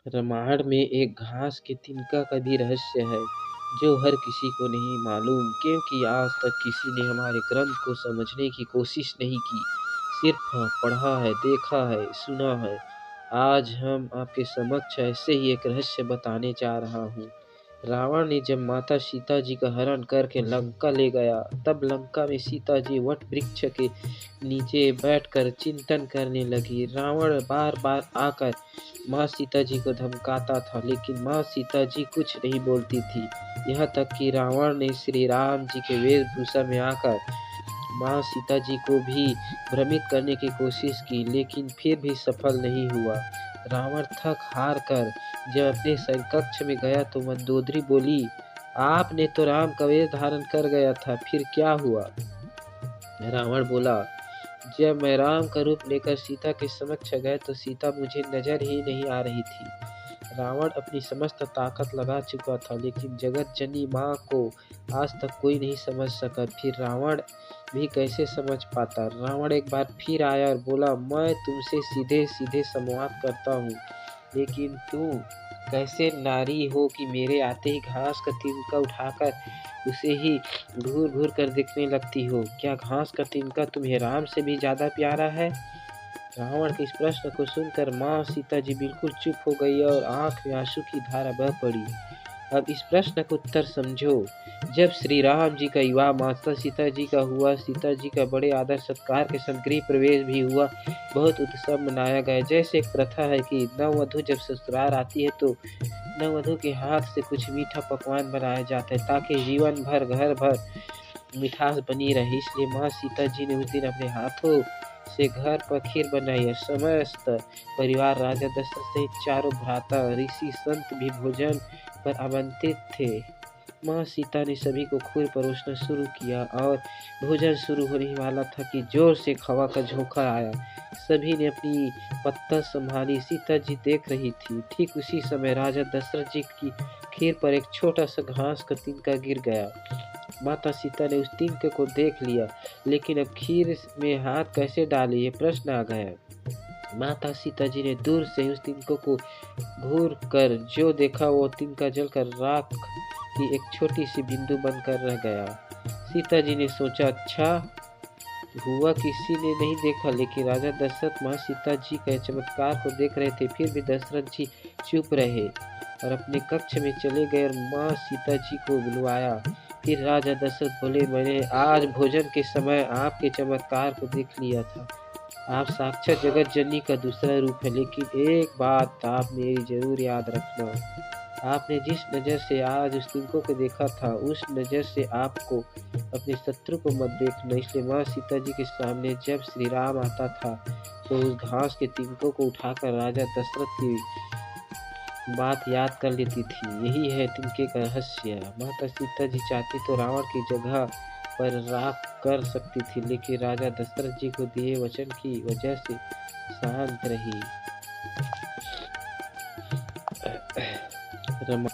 रामायण में एक घास के तिनका का भी रहस्य है जो हर किसी को नहीं मालूम, क्योंकि आज तक किसी ने हमारे ग्रंथ को समझने की कोशिश नहीं की, सिर्फ पढ़ा है, देखा है, सुना है। आज हम आपके समक्ष ऐसे ही एक रहस्य बताने जा रहा हूँ। रावण ने जब माता सीता जी का हरण करके लंका ले गया, तब लंका में सीता जी वट वृक्ष के नीचे बैठकर चिंतन करने लगी। रावण बार बार आकर माँ सीता जी को धमकाता था, लेकिन माँ सीता जी कुछ नहीं बोलती थी। यहाँ तक कि रावण ने श्री राम जी के वेशभूषा में आकर माँ सीता जी को भी भ्रमित करने की कोशिश की, लेकिन फिर भी सफल नहीं हुआ। रावण थक हार कर जब अपने कक्ष में गया तो मंदोदरी बोली, आपने तो राम का वेश धारण कर गया था, फिर क्या हुआ? रावण बोला, जब मैं राम का रूप लेकर सीता के समक्ष गया तो सीता मुझे नजर ही नहीं आ रही थी। रावण अपनी समस्त ताकत लगा चुका था, लेकिन जगत जननी माँ को आज तक कोई नहीं समझ सका। फिर रावण भी कैसे समझ पाता? रावण एक बार फिर आया और बोला, मैं तुमसे सीधे सीधे संवाद करता हूँ, लेकिन तुम कैसे नारी हो कि मेरे आते ही घास का तिनका उठाकर उसे ही घूर घूर कर देखने लगती हो? क्या घास का तिनका तुम्हें राम से भी ज्यादा प्यारा है? रावण के इस प्रश्न को सुनकर माँ सीता जी बिल्कुल चुप हो गई और आंख में आंसू की धारा बह पड़ी। अब इस प्रश्न का उत्तर समझो। जब श्री राम जी का विवाह माता सीता जी का हुआ, सीता जी का बड़े आदर सत्कार के साथ गृह प्रवेश भी हुआ। बहुत उत्सव मनाया गया। जैसे एक प्रथा है कि नववधु जब ससुराल आती है तो नववधु के हाथ से कुछ मीठा पकवान बनाया जाता है, ताकि जीवन भर घर भर मिठास बनी रही। इसलिए माँ सीता जी ने उस दिन अपने हाथों से घर पर खीर बनाई है। समस्त परिवार राजा दशरथ सहित चारों भ्राता ऋषि संत भी भोजन पर आमंत्रित थे। माँ सीता ने सभी को खीर परोसना शुरू किया और भोजन शुरू होने वाला था कि जोर से हवा का झोंका आया। सभी ने अपनी पत्ता संभाली। सीता जी देख रही थी। ठीक उसी समय राजा दशरथ जी की खीर पर एक छोटा सा घास का तिनका गिर गया। माता सीता ने उस तिनके को देख लिया, लेकिन अब खीर में हाथ कैसे डाले, ये प्रश्न आ गया। माता सीता जी ने दूर से उस तिनके को घूर कर जो देखा, वो तिनका जलकर राख की एक छोटी सी बिंदु बनकर रह गया। सीता जी ने सोचा, अच्छा हुआ किसी ने नहीं देखा, लेकिन राजा दशरथ माँ सीता जी के चमत्कार को देख रहे थे। फिर भी दशरथ जी चुप रहे और अपने कक्ष में चले गए और माँ सीता जी को बुलवाया। फिर राजा दशरथ बोले, मैंने आज भोजन के समय आपके चमत्कार को देख लिया था। आप साक्षात जगत जननी का दूसरा रूप है, लेकिन एक बात आप मेरी जरूर याद रखना। आपने जिस नज़र से आज उस तिनकों को देखा था, उस नज़र से आपको अपने शत्रु को मत देखना। इसलिए माँ सीता जी के सामने जब श्री राम आता था तो उस घास के तिनकों को उठाकर राजा दशरथ की बात याद कर लेती थी। यही है तिनके का रहस्य। माता सीता जी चाहती तो रावण की जगह पर राख कर सकती थी, लेकिन राजा दशरथ जी को दिए वचन की वजह से शांत रही। रमा